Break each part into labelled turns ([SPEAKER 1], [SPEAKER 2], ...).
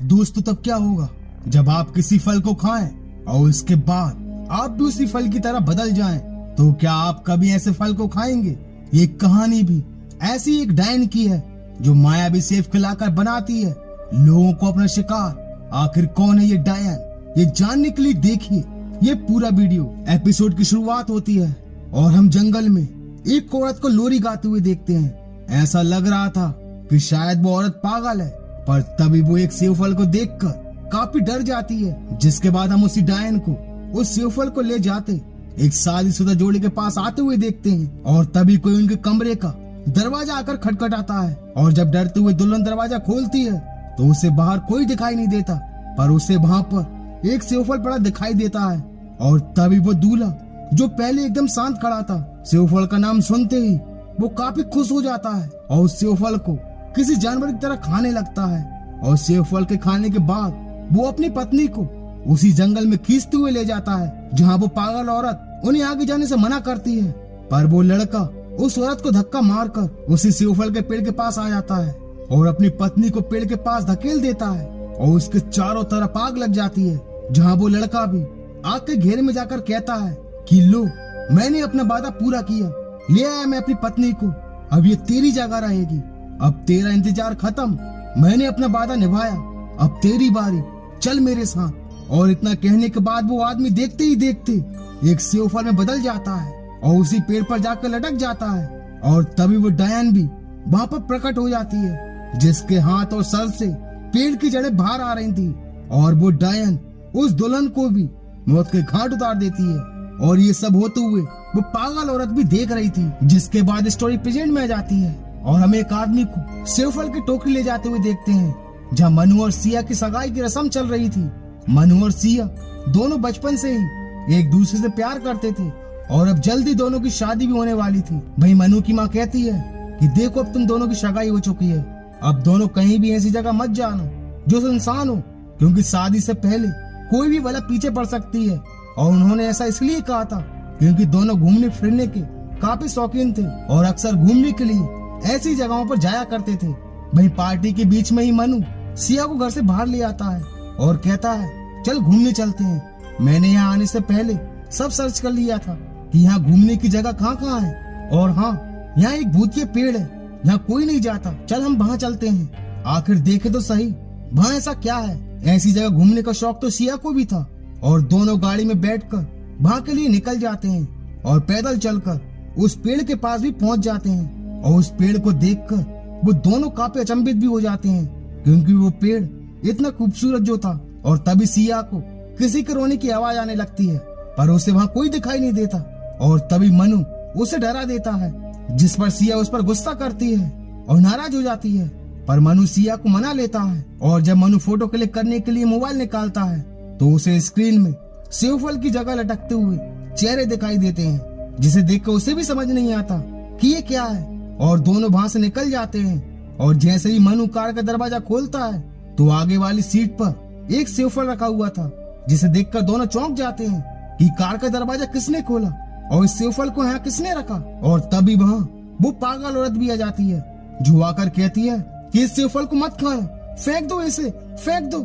[SPEAKER 1] दोस्तों तब क्या होगा जब आप किसी फल को खाएं और उसके बाद आप भी उसी फल की तरह बदल जाएं। तो क्या आप कभी ऐसे फल को खाएंगे? ये कहानी भी ऐसी एक डायन की है जो मायावी सेब खिलाकर बनाती है लोगों को अपना शिकार। आखिर कौन है ये डायन, ये जानने के लिए देखिए ये पूरा वीडियो। एपिसोड की शुरुआत होती है और हम जंगल में एक औरत को लोरी गाते हुए देखते हैं। ऐसा लग रहा था कि शायद वो औरत पागल है, पर तभी वो एक सेब फल को देखकर काफी डर जाती है। जिसके बाद हम उसी डायन को उस सेब फल को ले जाते एक शादीशुदा जोड़ी के पास आते हुए देखते हैं। और तभी कोई उनके कमरे का दरवाजा आकर खटखटाता है और जब डरते हुए दुल्हन दरवाजा खोलती है तो उसे बाहर कोई दिखाई नहीं देता, पर उसे वहाँ पर एक सेब फल पड़ा दिखाई देता है। और तभी वो दूल्हा जो पहले एकदम शांत खड़ा था, सेब फल का नाम सुनते ही वो काफी खुश हो जाता है और उस सेब फल को किसी जानवर की तरह खाने लगता है। और सेब फल के खाने के बाद वो अपनी पत्नी को उसी जंगल में खींचते हुए ले जाता है जहाँ वो पागल औरत उन्हें आगे जाने से मना करती है। पर वो लड़का उस औरत को धक्का मारकर उसी सेब फल के पेड़ के पास आ जाता है और अपनी पत्नी को पेड़ के पास धकेल देता है और उसके चारों तरफ आग लग जाती है। जहाँ वो लड़का भी आग के घेरे में जाकर कहता है कि लो, मैंने अपना वादा पूरा किया, ले आया मैं अपनी पत्नी को, अब ये तेरी जगह रहेगी, अब तेरा इंतजार खत्म, मैंने अपना वादा निभाया, अब तेरी बारी, चल मेरे साथ। और इतना कहने के बाद वो आदमी देखते ही देखते एक सेब फल में बदल जाता है और उसी पेड़ पर जाकर लटक जाता है। और तभी वो डायन भी वहाँ पर प्रकट हो जाती है जिसके हाथ और सर से पेड़ की जड़ें बाहर आ रही थी। और वो डायन उस दुल्हन को भी मौत के घाट उतार देती है। और ये सब होते हुए वो पागल औरत भी देख रही थी। जिसके बाद स्टोरी प्रेजेंट में आ जाती है और हम एक आदमी को सेब फल की टोकरी ले जाते हुए देखते हैं जहाँ मनु और सिया की सगाई की रस्म चल रही थी। मनु और सिया दोनों बचपन से ही एक दूसरे से प्यार करते थे और अब जल्दी दोनों की शादी भी होने वाली थी। भाई मनु की माँ कहती है कि देखो अब तुम दोनों की सगाई हो चुकी है, अब दोनों कहीं भी ऐसी जगह मत जाना जो सुनसान हो, क्योंकि शादी से पहले कोई भी भला पीछे पड़ सकती है। और उन्होंने ऐसा इसलिए कहा था क्योंकि दोनों घूमने फिरने के काफी शौकीन थे और अक्सर घूमने के लिए ऐसी जगहों पर जाया करते थे। वहीं पार्टी के बीच में ही मनु सिया को घर से बाहर ले आता है और कहता है चल घूमने चलते हैं, मैंने यहाँ आने से पहले सब सर्च कर लिया था कि यहाँ घूमने की जगह कहाँ कहाँ है, और हाँ यहाँ एक भूतिया पेड़ है यहाँ कोई नहीं जाता, चल हम वहाँ चलते हैं, आखिर देखे तो सही वहाँ ऐसा क्या है। ऐसी जगह घूमने का शौक तो सिया को भी था और दोनों गाड़ी में बैठकर वहाँ के लिए निकल जाते हैं और पैदल चलकर उस पेड़ के पास भी पहुँच जाते हैं। और उस पेड़ को देखकर वो दोनों काफी अचंभित भी हो जाते हैं क्योंकि वो पेड़ इतना खूबसूरत जो था। और तभी सिया को किसी के रोने की आवाज आने लगती है, पर उसे वहाँ कोई दिखाई नहीं देता। और तभी मनु उसे डरा देता है, जिस पर सिया उस पर गुस्सा करती है और नाराज हो जाती है। पर मनु सिया को मना लेता है और जब मनु फोटो क्लिक करने के लिए मोबाइल निकालता है तो उसे स्क्रीन में सेब फल की जगह लटकते हुए चेहरे दिखाई देते हैं, जिसे देखकर उसे भी समझ नहीं आता कि ये क्या है। और दोनों वहाँ से निकल जाते हैं और जैसे ही मनु कार का दरवाजा खोलता है तो आगे वाली सीट पर एक सेब फल रखा हुआ था, जिसे देखकर दोनों चौंक जाते हैं कि कार का दरवाजा किसने खोला और इस सेब फल को यहाँ किसने रखा। और तभी वहाँ वो पागल औरत भी आ जाती है जो आकर कहती है कि इस सेब फल को मत खाओ, फेंक दो इसे, फेंक दो।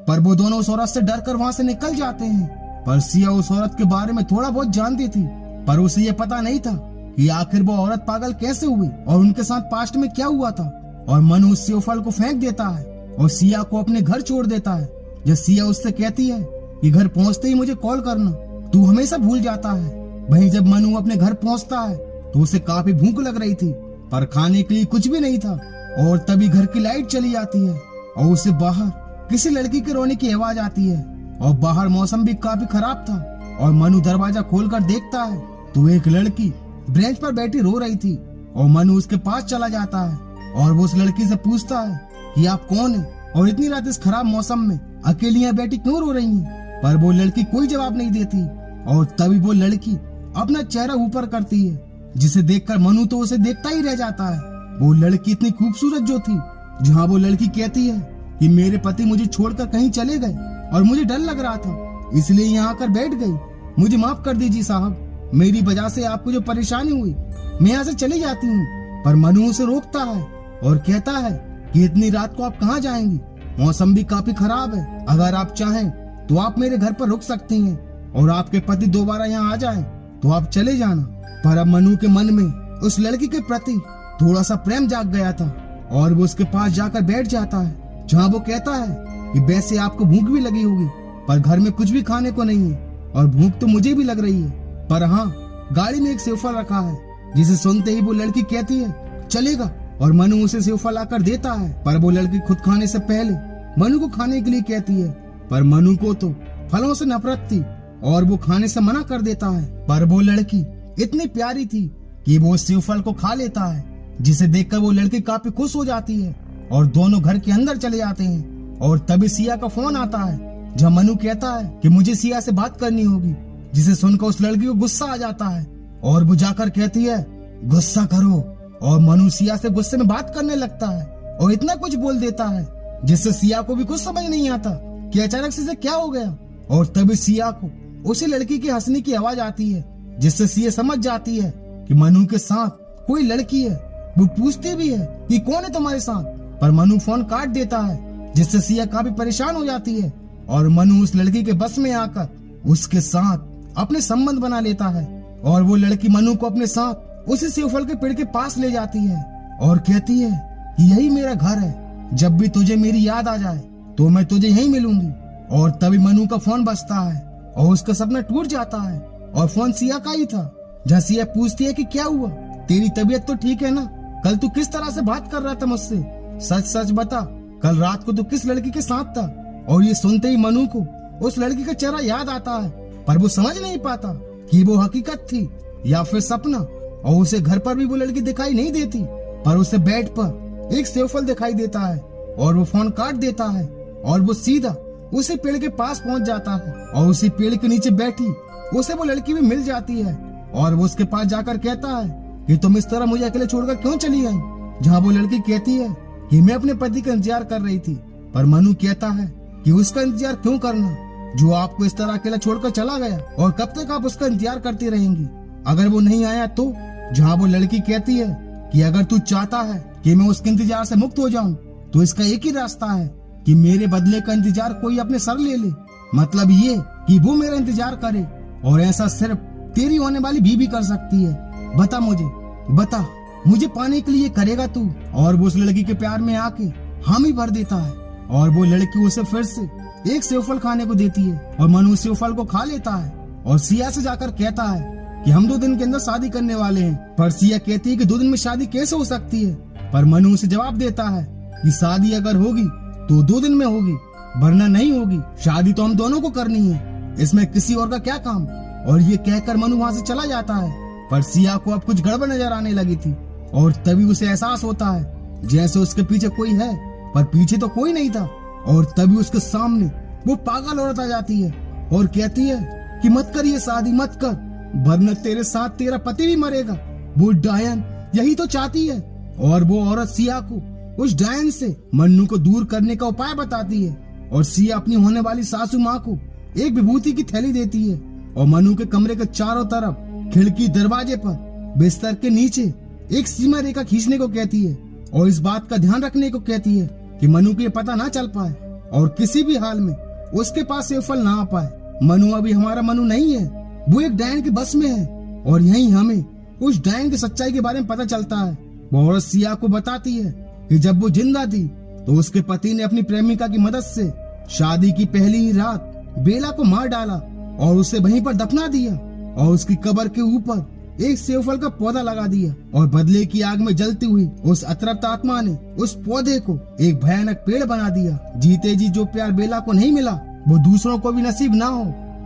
[SPEAKER 1] पर वो दोनों उस औरत से डरकर वहाँ से निकल जाते हैं। पर सिया उस औरत के बारे में थोड़ा बहुत जानती थी, पर उसे ये पता नहीं था कि आखिर वो औरत पागल कैसे हुई और उनके साथ पास्ट में क्या हुआ था। और मनु उस सेब फल को फेंक देता है और सिया को अपने घर छोड़ देता है। जब सिया उससे कहती है कि घर पहुंचते ही मुझे कॉल करना, तू हमेशा भूल जाता है। वहीं जब मनु अपने घर पहुंचता है तो उसे काफी भूख लग रही थी, पर खाने के लिए कुछ भी नहीं था। और तभी घर की लाइट चली जाती है और उसे बाहर किसी लड़की के रोने की आवाज आती है और बाहर मौसम भी काफी खराब था। और मनु दरवाजा खोलकर देखता है तो एक लड़की ब्रेंच पर बैठी रो रही थी और मनु उसके पास चला जाता है और वो उस लड़की से पूछता है कि आप कौन है और इतनी रात इस खराब मौसम में अकेली यहाँ बैठी क्यों रो रही हैं। पर वो लड़की कोई जवाब नहीं देती। और तभी वो लड़की अपना चेहरा ऊपर करती है, जिसे देखकर मनु तो उसे देखता ही रह जाता है। वो लड़की इतनी खूबसूरत जो थी, जहाँ वो लड़की कहती है कि मेरे पति मुझे छोड़कर कहीं चले गए और मुझे डर लग रहा था, इसलिए यहाँ आकर बैठ गई, मुझे माफ कर दीजिए साहब, मेरी वजह से आपको जो परेशानी हुई, मैं यहाँ से चली जाती हूँ। पर मनु उसे रोकता है और कहता है कि इतनी रात को आप कहाँ जाएंगी, मौसम भी काफी खराब है। अगर आप चाहें तो आप मेरे घर पर रुक सकती हैं और आपके पति दोबारा यहाँ आ जाएं तो आप चले जाना। पर अब मनु के मन में उस लड़की के प्रति थोड़ा सा प्रेम जाग गया था और वो उसके पास जाकर बैठ जाता है, जहाँ वो कहता है कि वैसे आपको भूख भी लगी होगी, पर घर में कुछ भी खाने को नहीं है और भूख तो मुझे भी लग रही है, पर हाँ गाड़ी में एक सेवफल रखा है। जिसे सुनते ही वो लड़की कहती है चलेगा, और मनु उसे सेवफल लाकर देता है। पर वो लड़की खुद खाने से पहले मनु को खाने के लिए कहती है, पर मनु को तो फलों से नफरत थी और वो खाने से मना कर देता है। पर वो लड़की इतनी प्यारी थी कि वो उस सेवफल को खा लेता है, जिसे देखकर वो लड़की काफी खुश हो जाती है और दोनों घर के अंदर चले जाते हैं। और तभी सिया का फोन आता है, जहाँ मनु कहता है कि मुझे सिया से बात करनी होगी, जिसे सुनकर उस लड़की को गुस्सा आ जाता है और वो जाकर कहती है गुस्सा करो, और मनु सिया से गुस्से में बात करने लगता है और इतना कुछ बोल देता है जिससे सिया को भी कुछ समझ नहीं आता कि अचानक से क्या हो गया। और तभी सिया को उसी लड़की की हंसने की आवाज आती है, जिससे सिया समझ जाती है कि मनु के साथ कोई लड़की है। वो पूछती भी है कि कौन है तुम्हारे साथ, पर मनु फोन काट देता है, जिससे सिया काफी परेशान हो जाती है और मनु उस लड़की के बस में आकर उसके साथ अपने संबंध बना लेता है। और वो लड़की मनु को अपने साथ उसी सेवफल के पेड़ के पास ले जाती है और कहती है कि यही मेरा घर है, जब भी तुझे मेरी याद आ जाए तो मैं तुझे यहीं मिलूंगी। और तभी मनु का फोन बजता है और उसका सपना टूट जाता है और फोन सिया का ही था, जहाँ सिया पूछती है कि क्या हुआ, तेरी तबीयत तो ठीक है ना, कल तू किस तरह से बात कर रहा था मुझसे, सच सच बता कल रात को तू किस लड़की के साथ था। और ये सुनते ही मनु को उस लड़की का चेहरा याद आता है, पर वो समझ नहीं पाता कि वो हकीकत थी या फिर सपना। और उसे घर पर भी वो लड़की दिखाई नहीं देती, पर उसे बेड पर एक सेवफल दिखाई देता है और वो फोन काट देता है और वो सीधा उसी पेड़ के पास पहुंच जाता है और उसी पेड़ के नीचे बैठी उसे वो लड़की भी मिल जाती है। और वो उसके पास जाकर कहता है कि तुम इस तरह मुझे अकेले छोड़कर क्यों चली आई, जहाँ वो लड़की कहती है कि मैं अपने पति का इंतजार कर रही थी। पर मनु कहता है कि उसका इंतजार क्यों करना, जो आपको इस तरह अकेला छोड़कर चला गया, और कब तक आप उसका इंतजार करती रहेंगी अगर वो नहीं आया तो। जहाँ वो लड़की कहती है कि अगर तू चाहता है कि मैं उसके इंतजार से मुक्त हो जाऊं तो इसका एक ही रास्ता है कि मेरे बदले का इंतजार कोई अपने सर ले ले, मतलब ये कि वो मेरा इंतजार करे, और ऐसा सिर्फ तेरी होने वाली बीवी कर सकती है। बता मुझे पाने के लिए करेगा तू। और वो उस लड़की के प्यार में आके हामी भर देता है और वो लड़की उसे फिर से एक सेवफल खाने को देती है और मनु सेवफल को खा लेता है और सिया से जाकर कहता है कि हम 2 दिन के अंदर शादी करने वाले हैं। पर सिया कहती है कि 2 दिन में शादी कैसे हो सकती है, पर मनु उसे जवाब देता है कि शादी अगर होगी तो 2 दिन में होगी, वरना नहीं होगी। शादी तो हम दोनों को करनी है, इसमें किसी और का क्या काम। और ये कहकर मनु वहाँ से चला जाता है। पर सिया को अब कुछ गड़बड़ नजर आने लगी थी और तभी उसे एहसास होता है जैसे उसके पीछे कोई है, पर पीछे तो कोई नहीं था। और तभी उसके सामने वो पागल औरत आ जाती है और कहती है कि मत कर ये शादी, मत कर, वरना तेरे साथ तेरा पति भी मरेगा। वो डायन यही तो चाहती है। और वो औरत सिया को उस डायन से मन्नू को दूर करने का उपाय बताती है और सिया अपनी होने वाली सासू माँ को एक विभूति की थैली देती है और मनु के कमरे के चारों तरफ खिड़की, दरवाजे पर, बिस्तर के नीचे एक सीमा रेखा खींचने को कहती है और इस बात का ध्यान रखने को कहती है कि मनु को ये पता ना चल पाए और किसी भी हाल में उसके पास सेवफल ना आ पाए। मनु अभी हमारा मनु नहीं है, वो एक डायन के बस में है और यही हमें उस डायन की सच्चाई के बारे में पता चलता है। वो औरत सिया को बताती है कि जब वो जिंदा थी तो उसके पति ने अपनी प्रेमिका की मदद से शादी की पहली ही रात बेला को मार डाला और उसे वहीं पर दफना दिया और उसकी कब्र के ऊपर एक सेवफल का पौधा लगा दिया और बदले की आग में जलती हुई उस अतृप्त आत्मा ने उस पौधे को एक भयानक पेड़ बना दिया। जीते जी जो प्यार बेला को नहीं मिला वो दूसरों को भी नसीब ना हो,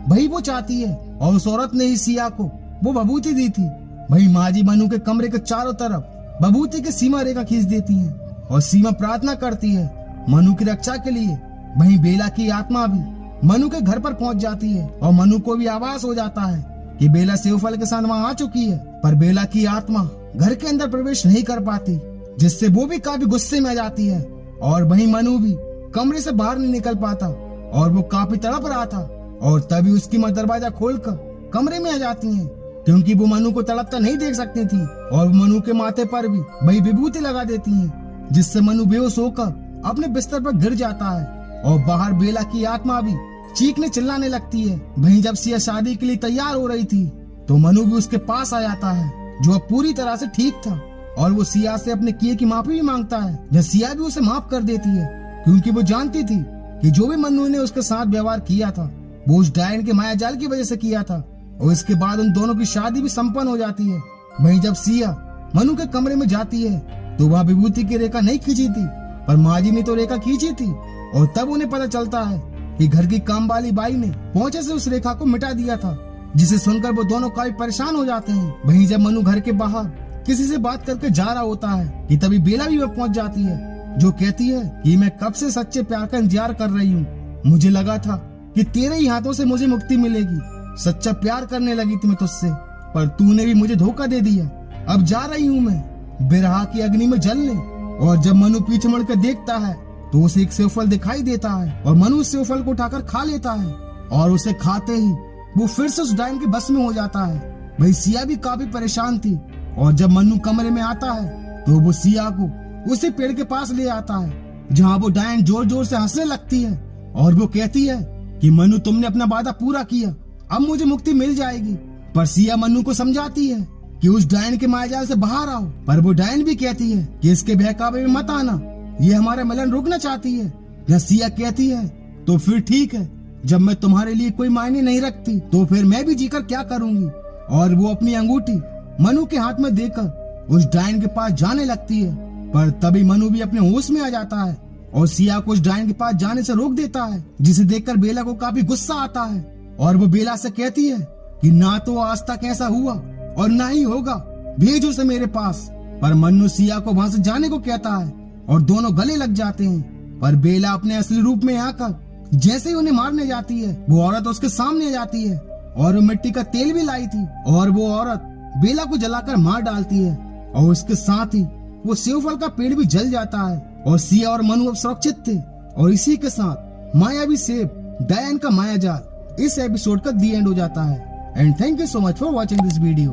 [SPEAKER 1] वही वो चाहती है। और उस औरत ने ही सिया को वो विभूति दी थी। वही माजी मनु के कमरे के चारों तरफ विभूति की सीमा रेखा खींच देती है और सीमा प्रार्थना करती है मनु की रक्षा के लिए। वहीं बेला की आत्मा भी मनु के घर पर पहुंच जाती है और मनु को भी आभास हो जाता है कि बेला सेवफल के साथ वहाँ आ चुकी है। पर बेला की आत्मा घर के अंदर प्रवेश नहीं कर पाती, जिससे वो भी काफी गुस्से में आ जाती है। और वहीं मनु भी कमरे से बाहर नहीं निकल पाता और वो काफी तड़प रहा था। और तभी उसकी माँ दरवाजा खोलकर कमरे में आ जाती है, क्योंकि वो मनु को तड़पता नहीं देख सकती थी। और मनु के माथे पर भी वही विभूति लगा देती है, जिससे मनु बेहोश होकर अपने बिस्तर पर गिर जाता है और बाहर बेला की आत्मा भी चीखने चिल्लाने लगती है। वहीं जब सिया शादी के लिए तैयार हो रही थी तो मनु भी उसके पास आ जाता है, जो अब पूरी तरह से ठीक था, और वो सिया से अपने किए की माफी भी मांगता है। जब सिया भी उसे माफ कर देती है, क्योंकि वो जानती थी कि जो भी मनु ने उसके साथ व्यवहार किया था वो उस डायन के माया जाल की वजह से किया था। और इसके बाद उन दोनों की शादी भी संपन्न हो जाती है। वहीं जब सिया मनु के कमरे में जाती है तो वहाँ विभूति की रेखा नहीं खींची थी, पर माजी ने तो रेखा खींची थी। और तब उन्हें पता चलता है कि घर की काम वाली बाई ने पहुंचे से उस रेखा को मिटा दिया था, जिसे सुनकर वो दोनों काफी परेशान हो जाते हैं। वहीं जब मनु घर के बाहर किसी से बात करके जा रहा होता है कि तभी बेला भी पहुंच जाती है, जो कहती है कि मैं कब से सच्चे प्यार का इंतजार कर रही हूँ। मुझे लगा था कि तेरे ही हाथों से मुझे मुक्ति मिलेगी। सच्चा प्यार करने लगी थी मैं तुझसे, पर तूने भी मुझे धोखा दे दिया। अब जा रही हूँ मैं बिरहा की अग्नि में जलने। और जब मनु पीछे मुड़कर देखता है तो उसे एक सेवफल दिखाई देता है और मनु उस सेवफल को उठाकर खा लेता है और उसे खाते ही वो फिर से उस डायन के बस में हो जाता है। वही सिया भी काफी परेशान थी और जब मनु कमरे में आता है तो वो सिया को उसी पेड़ के पास ले आता है, जहाँ वो डायन जोर जोर से हंसने लगती है और वो कहती है कि मनु तुमने अपना वादा पूरा किया, अब मुझे मुक्ति मिल जाएगी। पर सिया मनु को समझाती है कि उस डायन के मायाजाल से बाहर आओ, पर वो डायन भी कहती है कि इसके बहकावे में मत आना, ये हमारा मिलन रुकना चाहती है। जब सिया कहती है तो फिर ठीक है, जब मैं तुम्हारे लिए कोई मायने नहीं रखती तो फिर मैं भी जीकर क्या करूंगी। और वो अपनी अंगूठी मनु के हाथ में देकर उस डायन के पास जाने लगती है, पर तभी मनु भी अपने होश में आ जाता है और सिया को उस डायन के पास जाने से रोक देता है, जिसे देखकर बेला को काफी गुस्सा आता है। और वो बेला से कहती है कि ना तो आज तक ऐसा हुआ और ना ही होगा, भेजो उसे मेरे पास। पर मनु सिया को वहाँ से जाने को कहता है और दोनों गले लग जाते हैं। पर बेला अपने असली रूप में आकर जैसे ही उन्हें मारने जाती है, वो औरत उसके सामने आ जाती है और वो मिट्टी का तेल भी लाई थी और वो औरत बेला को जलाकर मार डालती है। और उसके साथ ही वो सेवफल का पेड़ भी जल जाता है और सिया और मनु अब सुरक्षित थे। और इसी के साथ मायावी सेब डायन का मायाजाल इस एपिसोड का दी एंड हो जाता है। And thank you so much for watching this video.